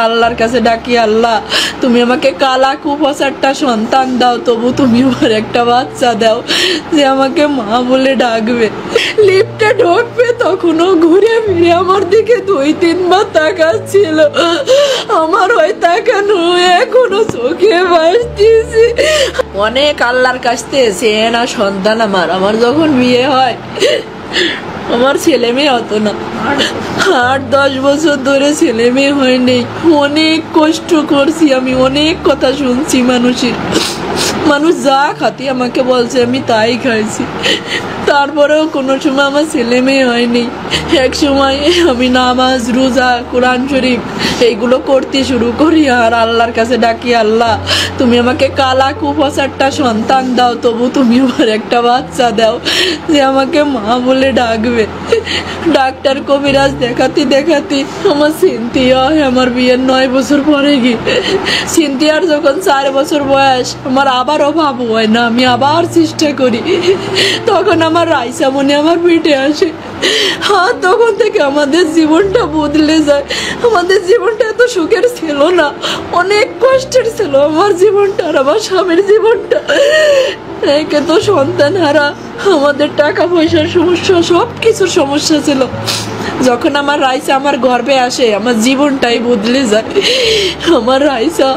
আল্লাহর কাছে ডাকি, আল্লাহ তুমি আমাকে কালা কুফাসারটা সন্তান দাও, তবু তুমি আমার একটা বাচ্চা দাও যে আমাকে মা বলে ডাকবে। লিফটে ঢুকবে তখনও ঘুরে ফিরে আমার দিকে 2-3 বার তাকাচ্ছিল। আমার ওই তাকানো এখনো চোখে ভাসতেছে। অনেক আল্লাহর কাছ থেকে চেয়ে না সন্তান আমার যখন বিয়ে হয় আমার ছেলে মেয়ে হতো না। 8-10 বছর ধরে ছেলে মেয়ে হয়নি। অনেক কষ্ট করছি আমি, অনেক কথা শুনছি মানুষের। মানুষ যা খাতি আমাকে বলছে আমি তাই খাইছি, তারপরেও কোনো সময় আমার ছেলে মেয়ে হয়নি। এক সময় আমি নামাজ রোজা কোরআন শরীফ এইগুলো করতে শুরু করি আর আল্লাহর কাছে ডাকি, আল্লাহ তুমি আমাকে কালা কুফাসারটা সন্তান দাও, তবু তুমি আমার একটা বাচ্চা দাও যে আমাকে মা বলে ডাকবে। ডাক্তার কবিরাজ দেখাতে আমার সিনথিয়া হয়। আমার বিয়ের 9 বছর পরে গিয়ে সিনথিয়ার যখন 4 বছর বয়স, আমার আবারও ভাবু হয় না, আমি আবার চেষ্টা করি। তখন আমার রাইসা মনে আমার পেটে আসে। হ্যাঁ, তখন থেকে আমাদের জীবনটা বদলে যায়। আমাদের জীবনটা এত সুখের ছিল না, অনেক কষ্টের ছিল আমার জীবনটা আর আমার স্বামীর জীবনটা। একে তো সন্তান হারা, আমাদের টাকা পয়সার সমস্যা, সব কিছুর সমস্যা ছিল। যখন আমার রাইসা আমার গর্ভে আসে আমার জীবনটাই বদলে যায়। আমার রাইসা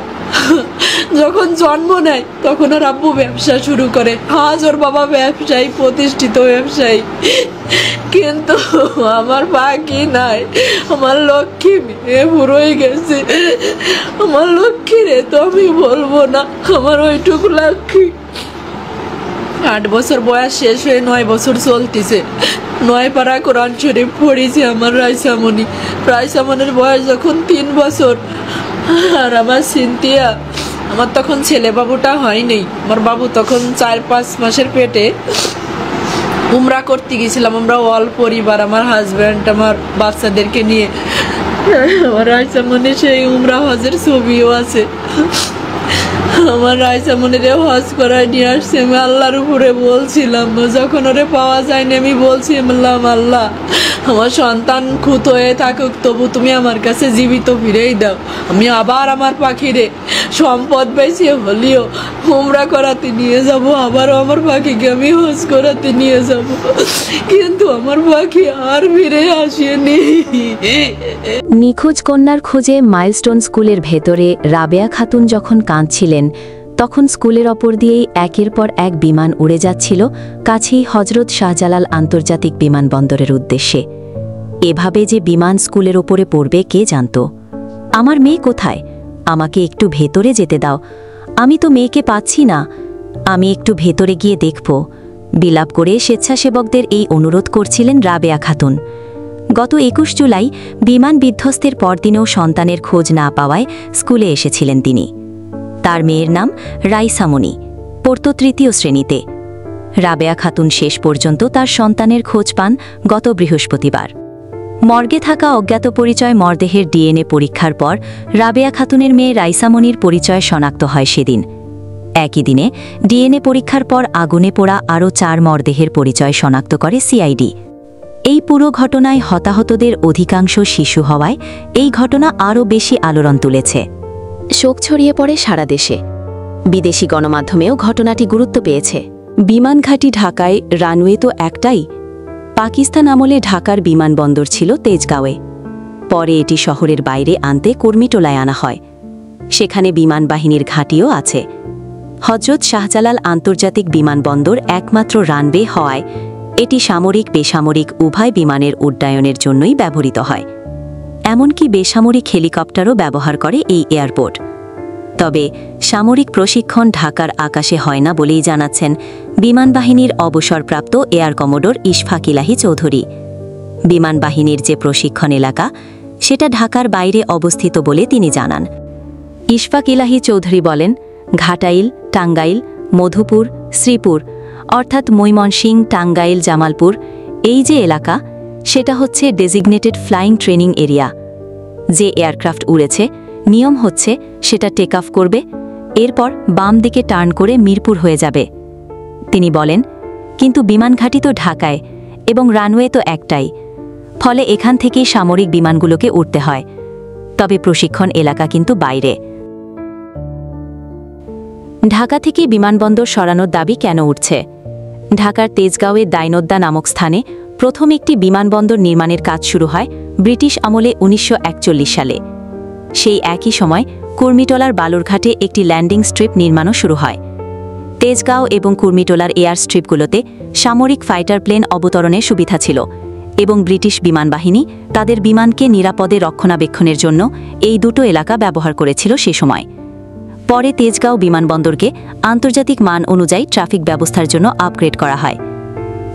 যখন জন্ম নেয় তখন ওর আব্বু ব্যবসা শুরু করে। আজ ওর বাবা ব্যবসায়ী, প্রতিষ্ঠিত ব্যবসায়ী, কিন্তু আমার বাকি নাই। আমার লক্ষ্মী মেয়ে বুড়োই গেছে। আমার লক্ষ্মী রে তো আমি বলবো না, আমার ওইটুকু লক্ষ্মী। 8 বছর বয়স শেষ হয়ে 9 বছর চলতেছে। 9 পারা কোরআন শরীফ পড়েছে আমার রাইসামণি। রাইসামণির বয়স যখন 3 বছর আর আমার সিনথিয়া, আমার তখন ছেলে বাবুটা হয়নি। আমার বাবু তখন 4-5 মাসের পেটে। উমরা করতে গেছিলাম আমরা অল পরিবার, আমার হাজব্যান্ড আমার বাচ্চাদেরকে নিয়ে। আমার রাইসামণি সেই উমরা হজের ছবিও আছে। আমার রাইসামণিরে হজ করায় নিয়ে আসছে। আমি আল্লাহর উপরে বলছিলাম, যখন ওরে পাওয়া যায়নি আমি বলছিলাম, আল্লাহ আমার সন্তান খুঁত হয়ে থাকুক, তবু তুমি আমার কাছে জীবিত ফিরেই দাও। আমি আবার আমার পাখিরে সম্পদ বেশি হলেও উমরা করাতে নিয়ে যাব, আবারও আমার পাখিকে আমি হজ করাতে নিয়ে যাব, কিন্তু আমার পাখি আর ফিরে আসেনি। নিখোঁজ কন্যার খোঁজে মাইলস্টোন স্কুলের ভেতরে রাবেয়া খাতুন যখন কাঁদছিলেন, তখন স্কুলের ওপর দিয়েই একের পর এক বিমান উড়ে যাচ্ছিল কাছেই হজরত শাহজালাল আন্তর্জাতিক বিমানবন্দরের উদ্দেশ্যে। এভাবে যে বিমান স্কুলের ওপরে পড়বে কে জানত? আমার মেয়ে কোথায়? আমাকে একটু ভেতরে যেতে দাও, আমি তো মেয়েকে পাচ্ছি না, আমি একটু ভেতরে গিয়ে দেখব। বিলাপ করে স্বেচ্ছাসেবকদের এই অনুরোধ করছিলেন রাবেয়া খাতুন। গত 21 জুলাই বিমান বিধ্বস্তের পরদিনেও সন্তানের খোঁজ না পাওয়ায় স্কুলে এসেছিলেন তিনি। তার মেয়ের নাম রাইসামণি, পড়ত 3য় শ্রেণীতে। রাবেয়া খাতুন শেষ পর্যন্ত তার সন্তানের খোঁজ পান গত বৃহস্পতিবার। মর্গে থাকা অজ্ঞাত পরিচয় মরদেহের ডিএনএ পরীক্ষার পর রাবেয়া খাতুনের মেয়ে রাইসামণির পরিচয় শনাক্ত হয় সেদিন। একই দিনে ডিএনএ পরীক্ষার পর আগুনে পোড়া আরও 4 মরদেহের পরিচয় শনাক্ত করে সিআইডি। এই পুরো ঘটনায় হতাহতদের অধিকাংশ শিশু হওয়ায় এই ঘটনা আরও বেশি আলোড়ন তুলেছে। শোক ছড়িয়ে পড়ে সারা দেশে। বিদেশি গণমাধ্যমেও ঘটনাটি গুরুত্ব পেয়েছে। বিমান ঘাঁটি ঢাকায়, রানওয়ে তো একটাই। পাকিস্তান আমলে ঢাকার বিমানবন্দর ছিল তেজগাঁওয়ে। পরে এটি শহরের বাইরে আনতে কর্মীটোলায় আনা হয়। সেখানে বিমান বাহিনীর ঘাঁটিও আছে। হজরত শাহজালাল আন্তর্জাতিক বিমানবন্দর একমাত্র রানওয়ে হওয়ায় এটি সামরিক বেসামরিক উভয় বিমানের উড্ডয়নের জন্যই ব্যবহৃত হয়। এমনকি বেসামরিক হেলিকপ্টারও ব্যবহার করে এই এয়ারপোর্ট। তবে সামরিক প্রশিক্ষণ ঢাকার আকাশে হয় না বলেই জানাচ্ছেন বিমান বাহিনীর অবসরপ্রাপ্ত এয়ার কমোডোর ইশফাক ইলাহি চৌধুরী। বিমান বাহিনীর যে প্রশিক্ষণ এলাকা সেটা ঢাকার বাইরে অবস্থিত বলে তিনি জানান। ইশফাক ইলাহি চৌধুরী বলেন, ঘাটাইল, টাঙ্গাইল, মধুপুর, শ্রীপুর অর্থাৎ ময়মনসিংহ, টাঙ্গাইল, জামালপুর এই যে এলাকা সেটা হচ্ছে ডেজিগনেটেড ফ্লাইং ট্রেনিং এরিয়া। যে এয়ারক্রাফট উড়েছে নিয়ম হচ্ছে সেটা টেক অফ করবে, এরপর বাম দিকে টার্ন করে মিরপুর হয়ে যাবে। তিনি বলেন, কিন্তু বিমান ঘাঁটি তো ঢাকায় এবং রানওয়ে তো একটাই, ফলে এখান থেকেই সামরিক বিমানগুলোকে উঠতে হয়। তবে প্রশিক্ষণ এলাকা কিন্তু বাইরে। ঢাকা থেকে বিমানবন্দর সরানোর দাবি কেন উঠছে? ঢাকার তেজগাঁওয়ের দাইনদ্দা নামক স্থানে প্রথম একটি বিমানবন্দর নির্মাণের কাজ শুরু হয় ব্রিটিশ আমলে ১৯৪১ সালে। সেই একই সময় কুর্মিটোলার বালুরঘাটে একটি ল্যান্ডিং স্ট্রিপ নির্মাণও শুরু হয়। তেজগাঁও এবং কুর্মিটোলার এয়ার স্ট্রিপগুলোতে সামরিক ফাইটার প্লেন অবতরণের সুবিধা ছিল এবং ব্রিটিশ বিমানবাহিনী তাদের বিমানকে নিরাপদে রক্ষণাবেক্ষণের জন্য এই দুটো এলাকা ব্যবহার করেছিল সে সময়। পরে তেজগাঁও বিমানবন্দরকে আন্তর্জাতিক মান অনুযায়ী ট্রাফিক ব্যবস্থার জন্য আপগ্রেড করা হয়।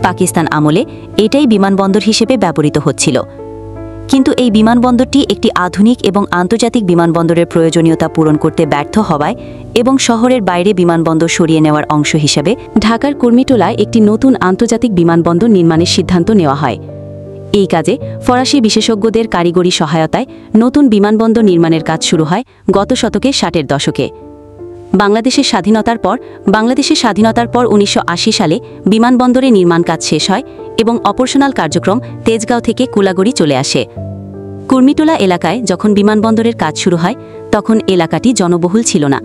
পাকিস্তান আমলে এটাই বিমানবন্দর হিসেবে ব্যবহৃত হচ্ছিল। কিন্তু এই বিমানবন্দরটি একটি আধুনিক এবং আন্তর্জাতিক বিমানবন্দরের প্রয়োজনীয়তা পূরণ করতে ব্যর্থ হওয়ায় এবং শহরের বাইরে বিমানবন্দর সরিয়ে নেওয়ার অংশ হিসেবে ঢাকার কুর্মিটোলায় একটি নতুন আন্তর্জাতিক বিমানবন্দর নির্মাণের সিদ্ধান্ত নেওয়া হয়। এই কাজে ফরাসি বিশেষজ্ঞদের কারিগরি সহায়তায় নতুন বিমানবন্দর নির্মাণের কাজ শুরু হয় গত শতকের ৬০-এর দশকে। বাংলাদেশের স্বাধীনতার পর ১৯৮০ সালে বিমানবন্দরে নির্মাণ কাজ শেষ হয় এবং অপারেশনাল কার্যক্রম তেজগাঁও থেকে কুলাগড়ি চলে আসে। কুর্মিটোলা এলাকায় যখন বিমানবন্দরের কাজ শুরু হয় তখন এলাকাটি জনবহুল ছিল না,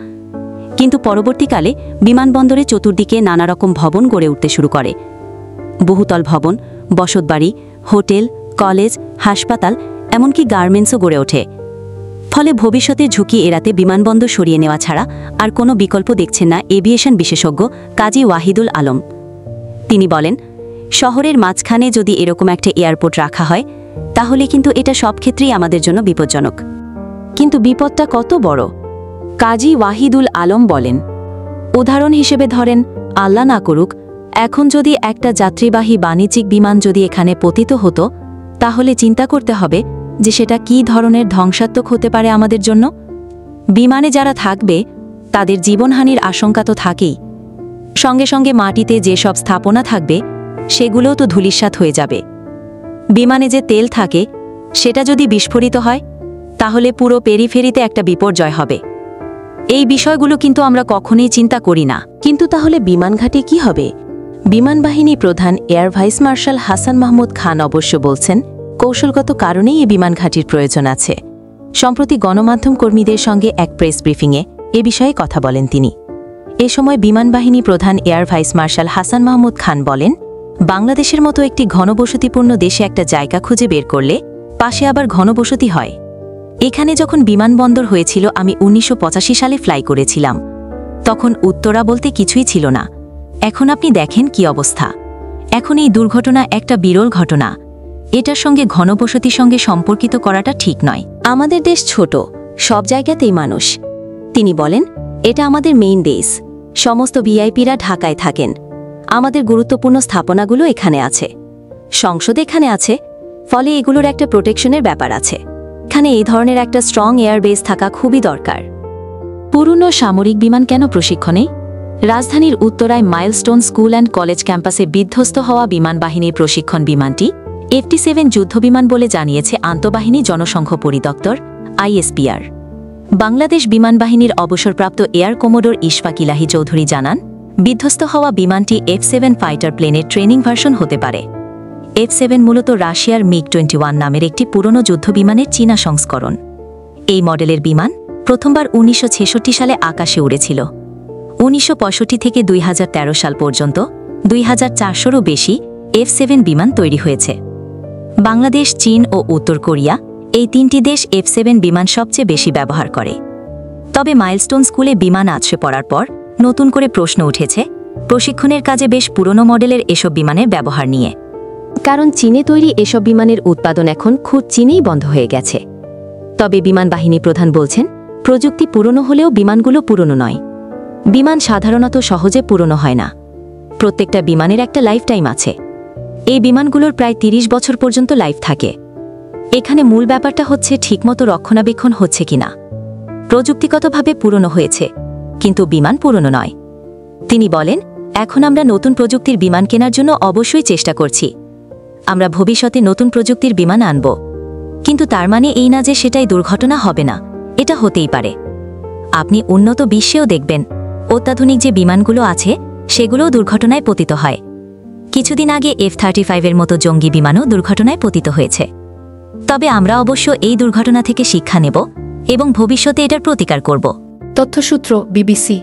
কিন্তু পরবর্তীকালে বিমানবন্দরে চতুর্দিকে নানা রকম ভবন গড়ে উঠতে শুরু করে। বহুতল ভবন, বসতবাড়ি, হোটেল, কলেজ, হাসপাতাল, এমনকি গার্মেন্টসও গড়ে ওঠে। ফলে ভবিষ্যতের ঝুঁকি এড়াতে বিমানবন্দর সরিয়ে নেওয়া ছাড়া আর কোনো বিকল্প দেখছেন না এভিয়েশন বিশেষজ্ঞ কাজী ওয়াহিদুল আলম। তিনি বলেন, শহরের মাঝখানে যদি এরকম একটা এয়ারপোর্ট রাখা হয় তাহলে কিন্তু এটা সব ক্ষেত্রেই আমাদের জন্য বিপজ্জনক। কিন্তু বিপদটা কত বড়? কাজী ওয়াহিদুল আলম বলেন, উদাহরণ হিসেবে ধরেন, আল্লাহ না করুক, এখন যদি একটা যাত্রীবাহী বাণিজ্যিক বিমান যদি এখানে পতিত হতো, তাহলে চিন্তা করতে হবে যে সেটা কী ধরনের ধ্বংসাত্মক হতে পারে আমাদের জন্য। বিমানে যারা থাকবে তাদের জীবনহানির আশঙ্কা তো থাকেই, সঙ্গে সঙ্গে মাটিতে যেসব স্থাপনা থাকবে সেগুলোও তো ধূলিসাৎ হয়ে যাবে। বিমানে যে তেল থাকে সেটা যদি বিস্ফোরিত হয় তাহলে পুরো পেরিফেরিতে একটা বিপর্যয় হবে। এই বিষয়গুলো কিন্তু আমরা কখনোই চিন্তা করি না। কিন্তু তাহলে বিমানঘাটে কি হবে? বিমানবাহিনী প্রধান air vice marshal Hasan Mahmud Khan অবশ্য বলছেন, কৌশলগত কারণেই এ বিমানঘাটির প্রয়োজন আছে। সম্প্রতি গণমাধ্যম কর্মীদের সঙ্গে এক প্রেস ব্রিফিংয়ে এ বিষয়ে কথা বলেন তিনি। এ সময় বিমানবাহিনী প্রধান air vice marshal Hasan Mahmud Khan বলেন, বাংলাদেশের মতো একটি ঘনবসতিপূর্ণ দেশে একটা জায়গা খুঁজে বের করলে পাশে আবার ঘনবসতি হয়। এখানে যখন বিমানবন্দর হয়েছিল আমি ১৯৮৫ সালে ফ্লাই করেছিলাম, তখন উত্তরা বলতে কিছুই ছিল না। এখন আপনি দেখেন কি অবস্থা। এখন এই দুর্ঘটনা একটা বিরল ঘটনা। এটার সঙ্গে ঘনবসতির সঙ্গে সম্পর্কিত করাটা ঠিক নয়। আমাদের দেশ ছোট, সব জায়গাতেই মানুষ। তিনি বলেন, এটা আমাদের মেইন দেশ, সমস্ত ভিআইপিরা ঢাকায় থাকেন, আমাদের গুরুত্বপূর্ণ স্থাপনাগুলো এখানে আছে, সংসদ এখানে আছে, ফলে এগুলোর একটা প্রোটেকশনের ব্যাপার আছে। এখানে এই ধরনের একটা স্ট্রং এয়ারবেস থাকা খুবই দরকার। পুরনো সামরিক বিমান কেন প্রশিক্ষণে? রাজধানীর উত্তরায় মাইলস্টোন স্কুল অ্যান্ড কলেজ ক্যাম্পাসে বিধ্বস্ত হওয়া বিমানবাহিনীর প্রশিক্ষণ বিমানটি F-7 যুদ্ধবিমান বলে জানিয়েছে আন্তঃবাহিনী জনসংঘ পরিদপ্তর ISPR। বাংলাদেশ বিমানবাহিনীর অবসরপ্রাপ্ত এয়ার কমোডোর ইশফাক ইলাহি চৌধুরী জানান, বিধ্বস্ত হওয়া বিমানটি F-7 ফাইটার প্লেনের ট্রেনিং ভার্সন হতে পারে। F-7 মূলত রাশিয়ার MiG-21 নামের একটি পুরনো যুদ্ধবিমানের চীনা সংস্করণ। এই মডেলের বিমান প্রথমবার ১৯৬৬ সালে আকাশে উড়েছিল। ১৯৬৫ থেকে ২০১৩ সাল পর্যন্ত ২,৪০০রও বেশি F-7 বিমান তৈরি হয়েছে। বাংলাদেশ, চীন ও উত্তর কোরিয়া এই তিনটি দেশ F-7 বিমান সবচেয়ে বেশি ব্যবহার করে। তবে মাইলস্টোন স্কুলে বিমান আছড়ে পড়ার পর নতুন করে প্রশ্ন উঠেছে প্রশিক্ষণের কাজে বেশ পুরনো মডেলের এসব বিমানের ব্যবহার নিয়ে। কারণ চীনে তৈরি এসব বিমানের উৎপাদন এখন খুব চীনেই বন্ধ হয়ে গেছে। তবে বিমান বাহিনী প্রধান বলছেন, প্রযুক্তি পুরনো হলেও বিমানগুলো পুরনো নয়। বিমান সাধারণত সহজে পুরনো হয় না। প্রত্যেকটা বিমানের একটা লাইফ টাইম আছে। এই বিমানগুলোর প্রায় ৩০ বছর পর্যন্ত লাইফ থাকে। এখানে মূল ব্যাপারটা হচ্ছে ঠিকমতো রক্ষণাবেক্ষণ হচ্ছে কিনা। প্রযুক্তিগতভাবে পুরনো হয়েছে, কিন্তু বিমান পুরনো নয়। তিনি বলেন, এখন আমরা নতুন প্রযুক্তির বিমান কেনার জন্য অবশ্যই চেষ্টা করছি। আমরা ভবিষ্যতে নতুন প্রযুক্তির বিমান আনব, কিন্তু তার মানে এই না যে সেটাই দুর্ঘটনা হবে না। এটা হতেই পারে। আপনি উন্নত বিশ্বেও দেখবেন অত্যাধুনিক যে বিমানগুলো আছে সেগুলোও দুর্ঘটনায় পতিত হয়। কিছুদিন আগে F-35 এর মতো জঙ্গি বিমানও দুর্ঘটনায় পতিত হয়েছে। তবে আমরা অবশ্য এই দুর্ঘটনা থেকে শিক্ষা নেব এবং ভবিষ্যতে এটার প্রতিকার করব। তথ্যসূত্র বিবিসি।